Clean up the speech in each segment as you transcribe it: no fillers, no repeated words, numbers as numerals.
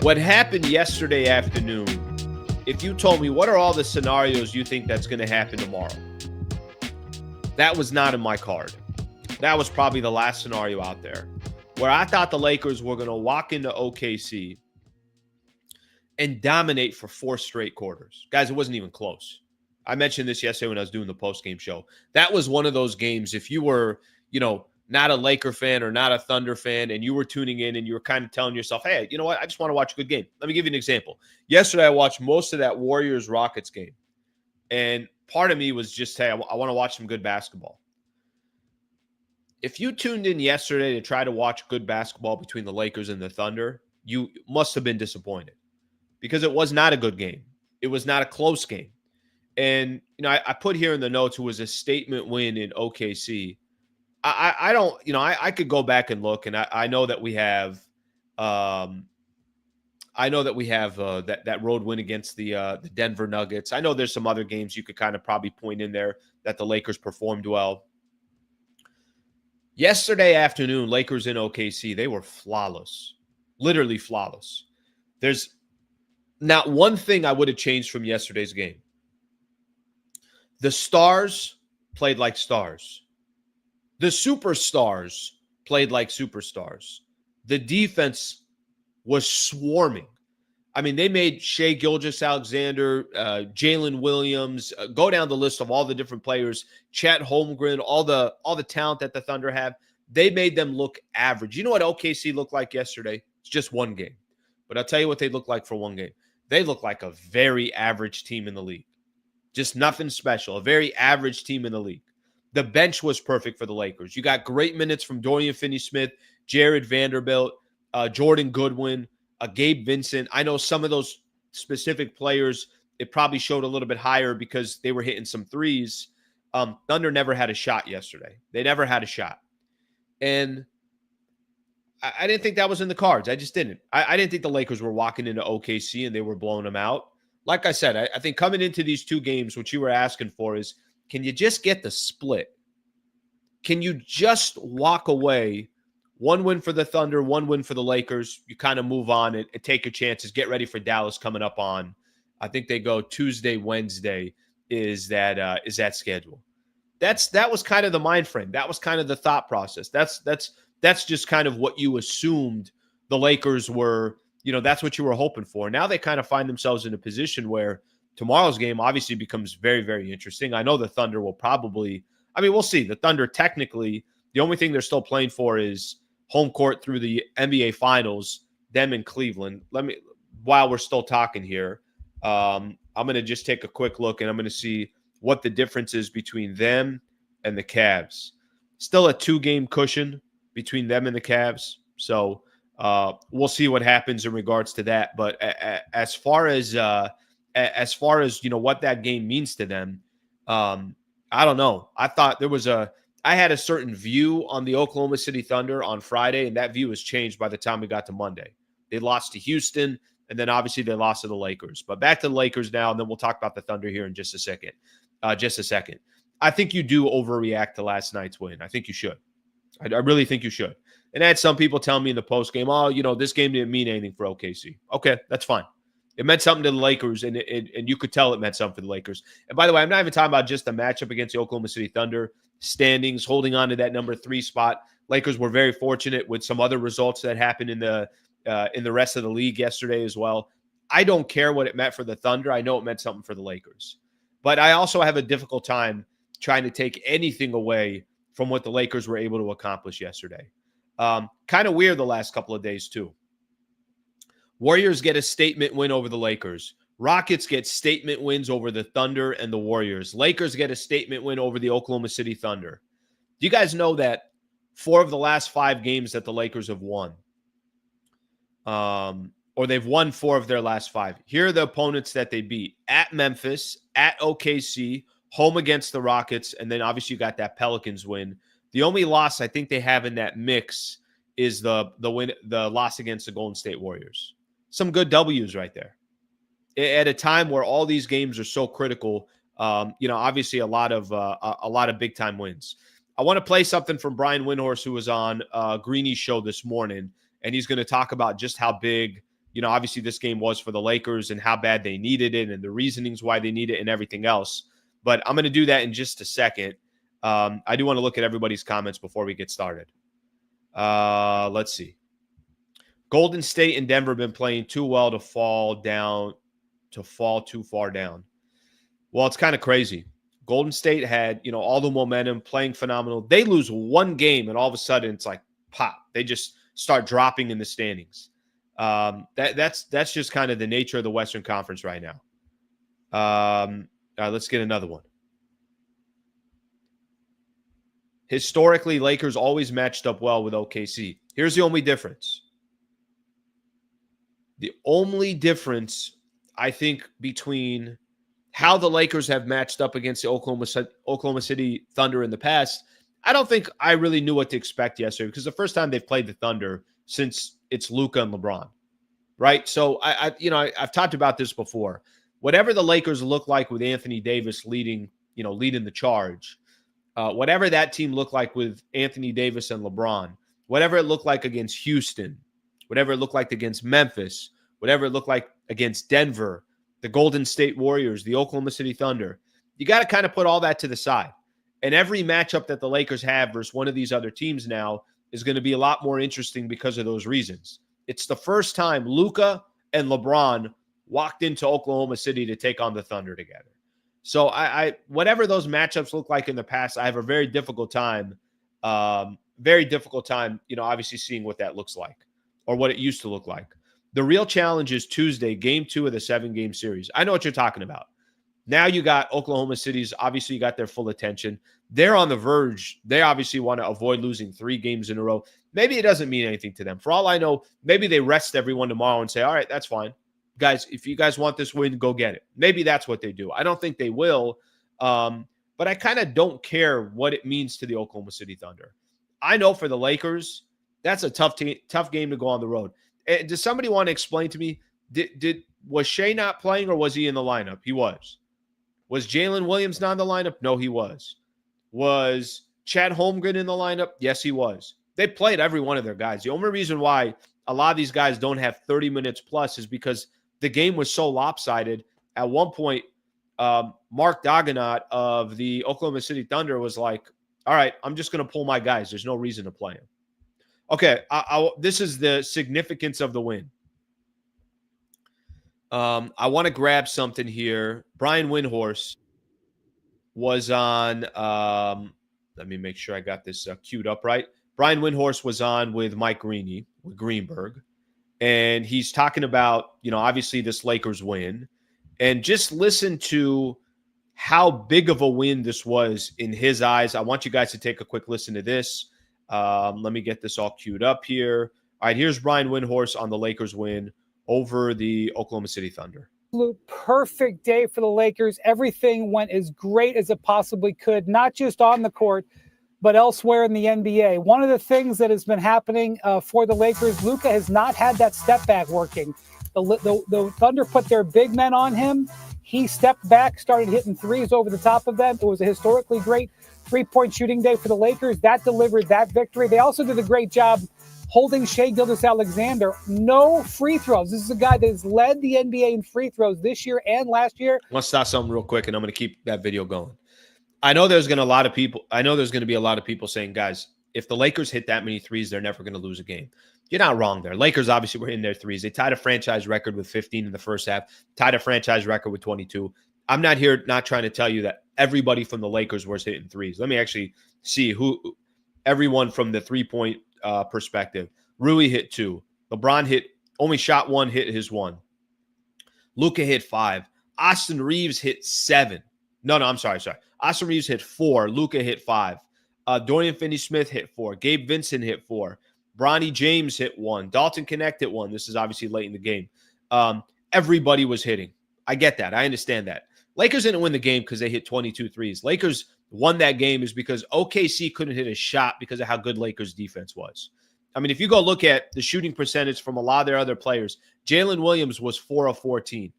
What happened yesterday afternoon, if you told me what are all the scenarios you think that's going to happen tomorrow, that was not in my card. That was probably the last scenario out there where I thought the Lakers were going to walk into OKC and dominate for 4 straight quarters. Guys, it wasn't even close. I mentioned this yesterday when I was doing the post-game show. That was one of those games, if you were, not a Laker fan or not a Thunder fan, and you were tuning in and you were kind of telling yourself, hey, you know what? I just want to watch a good game. Let me give you an example. Yesterday, I watched most of that Warriors-Rockets game, and part of me was just, hey, I want to watch some good basketball. If you tuned in yesterday to try to watch good basketball between the Lakers and the Thunder, you must have been disappointed because it was not a good game. It was not a close game. And, I put here in the notes it was a statement win in OKC. I don't, I could go back and look, and I know that we have, that road win against the Denver Nuggets. I know there's some other games you could kind of probably point in there that the Lakers performed well. Yesterday afternoon, Lakers in OKC, they were flawless, literally flawless. There's not one thing I would have changed from yesterday's game. The stars played like stars. The superstars played like superstars. The defense was swarming. I mean, they made Shai Gilgeous-Alexander, Jalen Williams, go down the list of all the different players, Chet Holmgren, all the talent that the Thunder have. They made them look average. You know what OKC looked like yesterday? It's just one game. But I'll tell you what they look like for one game. They look like a very average team in the league. Just nothing special. A very average team in the league. The bench was perfect for the Lakers. You got great minutes from Dorian Finney-Smith, Jared Vanderbilt, Jordan Goodwin, Gabe Vincent. I know some of those specific players, it probably showed a little bit higher because they were hitting some threes. Thunder never had a shot yesterday. They never had a shot. And I didn't think that was in the cards. I just didn't. I didn't think the Lakers were walking into OKC and they were blowing them out. Like I said, I think coming into these two games, what you were asking for is, can you just get the split? Can you just walk away? One win for the Thunder, one win for the Lakers. You kind of move on and take your chances. Get ready for Dallas coming up on, I think they go Tuesday, Wednesday is that schedule. That was kind of the mind frame. That was kind of the thought process. That's just kind of what you assumed the Lakers were, that's what you were hoping for. Now they kind of find themselves in a position where tomorrow's game obviously becomes very, very interesting. I know the Thunder will probably, we'll see. The Thunder technically, the only thing they're still playing for is home court through the NBA Finals, them in Cleveland. While we're still talking here, I'm going to just take a quick look and I'm going to see what the difference is between them and the Cavs. Still a 2-game cushion between them and the Cavs. So we'll see what happens in regards to that. But as far as what that game means to them, I don't know. I thought I had a certain view on the Oklahoma City Thunder on Friday, and that view was changed by the time we got to Monday. They lost to Houston, and then obviously they lost to the Lakers. But back to the Lakers now, and then we'll talk about the Thunder here in just a second. I think you do overreact to last night's win. I think you should. I really think you should. And I had some people tell me in the postgame, this game didn't mean anything for OKC. Okay, that's fine. It meant something to the Lakers, and you could tell it meant something for the Lakers. And by the way, I'm not even talking about just the matchup against the Oklahoma City Thunder, standings, holding on to that number 3 spot. Lakers were very fortunate with some other results that happened in the rest of the league yesterday as well. I don't care what it meant for the Thunder. I know it meant something for the Lakers. But I also have a difficult time trying to take anything away from what the Lakers were able to accomplish yesterday. Kind of weird the last couple of days, too. Warriors get a statement win over the Lakers. Rockets get statement wins over the Thunder and the Warriors. Lakers get a statement win over the Oklahoma City Thunder. Do you guys know that 4 of the last 5 games that the Lakers have won, or they've won 4 of their last 5. Here are the opponents that they beat. At Memphis, at OKC, home against the Rockets, and then obviously you got that Pelicans win. The only loss I think they have in that mix is the loss against the Golden State Warriors. Some good W's right there. At a time where all these games are so critical, obviously a lot of big time wins. I want to play something from Brian Windhorst, who was on Greeny's show this morning, and he's going to talk about just how big, obviously this game was for the Lakers and how bad they needed it and the reasonings why they need it and everything else. But I'm going to do that in just a second. I do want to look at everybody's comments before we get started. Let's see. Golden State and Denver have been playing too well to fall too far down. Well, it's kind of crazy. Golden State had, all the momentum, playing phenomenal. They lose one game, and all of a sudden it's like pop. They just start dropping in the standings. That's just kind of the nature of the Western Conference right now. All right, let's get another one. Historically, Lakers always matched up well with OKC. Here's the only difference. The only difference, I think, between how the Lakers have matched up against the Oklahoma City Thunder in the past, I don't think I really knew what to expect yesterday because the first time they've played the Thunder since it's Luka and LeBron, right? So I've talked about this before. Whatever the Lakers look like with Anthony Davis leading the charge, whatever that team looked like with Anthony Davis and LeBron, whatever it looked like against Houston, whatever it looked like against Memphis, whatever it looked like against Denver, the Golden State Warriors, the Oklahoma City Thunder, you got to kind of put all that to the side. And every matchup that the Lakers have versus one of these other teams now is going to be a lot more interesting because of those reasons. It's the first time Luka and LeBron walked into Oklahoma City to take on the Thunder together. So I whatever those matchups look like in the past, I have a very difficult time, obviously seeing what that looks like or what it used to look like. The real challenge is Tuesday, game 2 of the 7-game series. I know what you're talking about. Now you got Oklahoma City's, obviously you got their full attention. They're on the verge. They obviously want to avoid losing 3 games in a row. Maybe it doesn't mean anything to them. For all I know, maybe they rest everyone tomorrow and say, all right, that's fine. Guys, if you guys want this win, go get it. Maybe that's what they do. I don't think they will, but I kind of don't care what it means to the Oklahoma City Thunder. I know for the Lakers, that's a tough game to go on the road. Does somebody want to explain to me, was Shea not playing or was he in the lineup? He was. Was Jalen Williams not in the lineup? No, he was. Was Chad Holmgren in the lineup? Yes, he was. They played every one of their guys. The only reason why a lot of these guys don't have 30 minutes plus is because the game was so lopsided. At one point, Mark Daganot of the Oklahoma City Thunder was like, all right, I'm just going to pull my guys. There's no reason to play him. Okay, this is the significance of the win. I want to grab something here. Brian Windhorst was on, let me make sure I got this queued up right. Brian Windhorst was on with Mike Greeny, with Greenberg, and he's talking about, obviously this Lakers win. And just listen to how big of a win this was in his eyes. I want you guys to take a quick listen to this. Let me get this all queued up here. All right, here's Brian Windhorst on the Lakers win over the Oklahoma City Thunder. Perfect day for the Lakers. Everything went as great as it possibly could, not just on the court, but elsewhere in the NBA. One of the things that has been happening for the Lakers, Luka has not had that step back working. The Thunder put their big men on him. He stepped back, started hitting threes over the top of them. It was a historically great three-point shooting day for the Lakers. That delivered that victory. They also did a great job holding Shai Gilgeous-Alexander. No free throws. This is a guy that has led the NBA in free throws this year and last year. I want to stop something real quick, and I'm going to keep that video going. I know there's going to be a lot of people saying, guys, if the Lakers hit that many threes, they're never going to lose a game. You're not wrong there. Lakers obviously were hitting their threes. They tied a franchise record with 15 in the first half, tied a franchise record with 22. I'm not trying to tell you that everybody from the Lakers was hitting threes. Let me actually see who everyone from the three-point perspective. Rui hit 2. LeBron only shot 1, hit his 1. Luka hit 5. Austin Reeves hit 7. No, I'm sorry. Austin Reeves hit 4. Luka hit 5. Dorian Finney-Smith hit 4. Gabe Vincent hit 4. Bronny James hit 1. Dalton Connect hit 1. This is obviously late in the game. Everybody was hitting. I get that. I understand that. Lakers didn't win the game because they hit 22 threes. Lakers won that game is because OKC couldn't hit a shot because of how good Lakers defense was. I mean, if you go look at the shooting percentage from a lot of their other players, Jalen Williams was 4 of 14.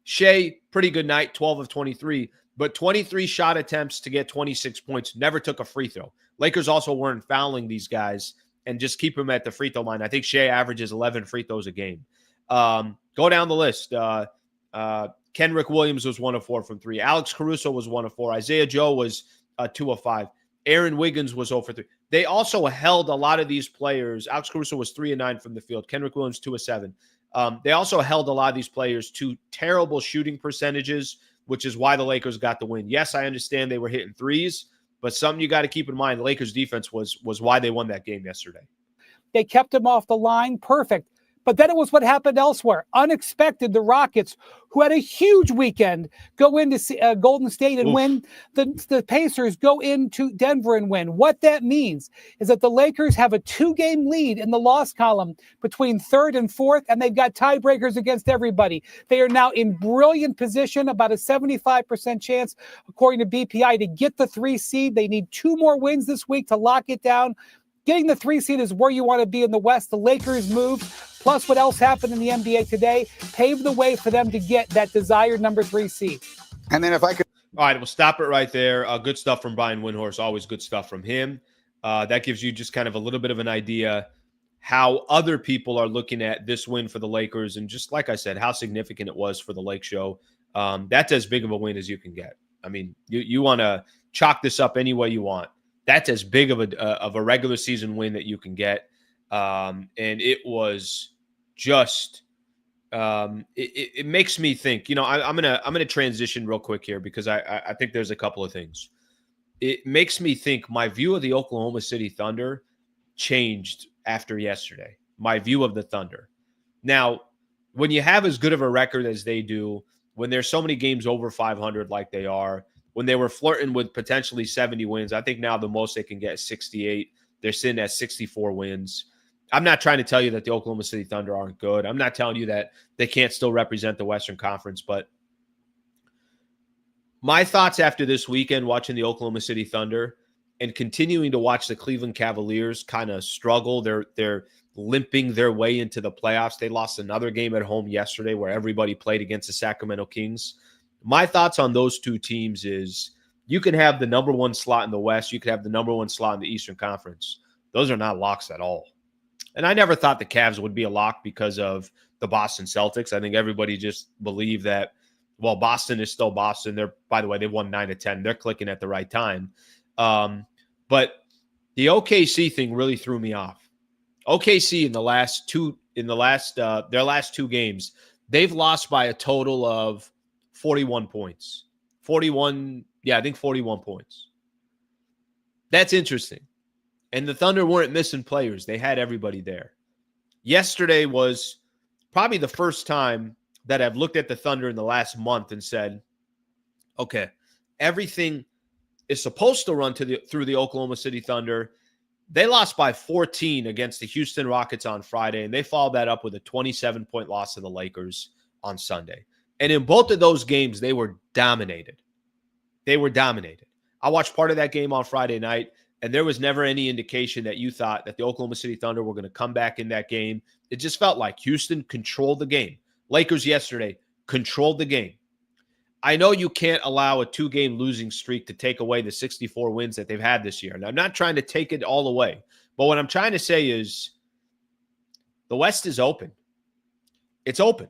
Shea, pretty good night, 12 of 23, but 23 shot attempts to get 26 points, never took a free throw. Lakers also weren't fouling these guys and just keep them at the free throw line. I think Shea averages 11 free throws a game. Go down the list. Kenrick Williams was 1 of 4 from 3. Alex Caruso was 1 of 4. Isaiah Joe was 2 of 5. Aaron Wiggins was 0 for 3. They also held a lot of these players. Alex Caruso was 3 of 9 from the field. Kenrick Williams 2 of 7. They also held a lot of these players to terrible shooting percentages, which is why the Lakers got the win. Yes, I understand they were hitting threes, but something you got to keep in mind, the Lakers defense was why they won that game yesterday. They kept him off the line. Perfect. But then it was what happened elsewhere. Unexpected, the Rockets, who had a huge weekend, go into Golden State and win. The Pacers go into Denver and win. What that means is that the Lakers have a 2-game lead in the loss column between 3rd and 4th, and they've got tiebreakers against everybody. They are now in brilliant position, about a 75% chance, according to BPI, to get the 3 seed. They need 2 more wins this week to lock it down. Getting the 3 seed is where you want to be in the West. The Lakers moved, plus what else happened in the NBA today, paved the way for them to get that desired number 3 seed. And then if I could. All right, we'll stop it right there. Good stuff from Brian Windhorst. Always good stuff from him. That gives you just kind of a little bit of an idea how other people are looking at this win for the Lakers. And just like I said, how significant it was for the Lake Show. That's as big of a win as you can get. I mean, you want to chalk this up any way you want. That's as big of a regular season win that you can get. And it was just it makes me think, I'm gonna transition real quick here because I think there's a couple of things. It makes me think my view of the Oklahoma City Thunder changed after yesterday. My view of the Thunder. Now, when you have as good of a record as they do, when there's so many games over 500 like they are, when they were flirting with potentially 70 wins, I think now the most they can get is 68. They're sitting at 64 wins. I'm not trying to tell you that the Oklahoma City Thunder aren't good. I'm not telling you that they can't still represent the Western Conference. But my thoughts after this weekend watching the Oklahoma City Thunder and continuing to watch the Cleveland Cavaliers kind of struggle. They're limping their way into the playoffs. They lost another game at home yesterday where everybody played against the Sacramento Kings. My thoughts on those two teams is you can have the number 1 slot in the West. You could have the number 1 slot in the Eastern Conference. Those are not locks at all. And I never thought the Cavs would be a lock because of the Boston Celtics. I think everybody just believed that, well, Boston is still Boston. By the way, they won 9 of 10. They're clicking at the right time. But the OKC thing really threw me off. OKC their last two games, they've lost by a total of 41 points. 41 points. That's interesting. And the Thunder weren't missing players. They had everybody there. Yesterday was probably the first time that I've looked at the Thunder in the last month and said, okay, everything is supposed to run through the Oklahoma City Thunder. They lost by 14 against the Houston Rockets on Friday, and they followed that up with a 27-point loss to the Lakers on Sunday. And in both of those games, they were dominated. I watched part of that game on Friday night, and there was never any indication that you thought that the Oklahoma City Thunder were going to come back in that game. It just felt like Houston controlled the game. Lakers yesterday controlled the game. I know you can't allow a 2-game losing streak to take away the 64 wins that they've had this year. And I'm not trying to take it all away. But what I'm trying to say is the West is open. It's open.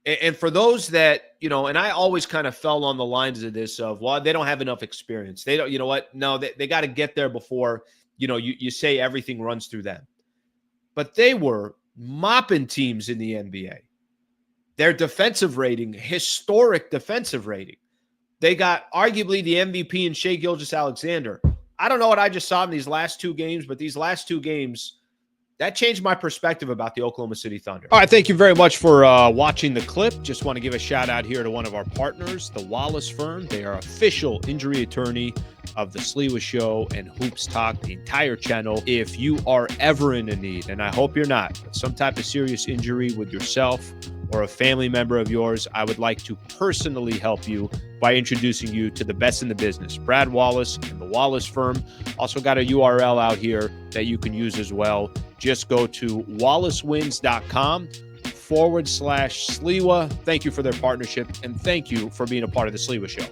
And for those that, and I always kind of fell on the lines of this of, well, they don't have enough experience. They don't, you know what? No, they got to get there before, you say everything runs through them. But they were mopping teams in the NBA. Their defensive rating, historic defensive rating. They got arguably the MVP in Shai Gilgeous-Alexander. I don't know what I just saw in these last 2 games, but these last 2 games, that changed my perspective about the Oklahoma City Thunder. All right, thank you very much for watching the clip. Just want to give a shout out here to one of our partners, the Wallace Firm. They are official injury attorney of the Sliwa Show and Hoops Talk, the entire channel. If you are ever in a need, and I hope you're not, but some type of serious injury with yourself or a family member of yours, I would like to personally help you by introducing you to the best in the business, Brad Wallace and the Wallace Firm. Also got a URL out here that you can use as well. Just go to wallacewins.com/Sliwa. Thank you for their partnership, and thank you for being a part of the Sliwa Show.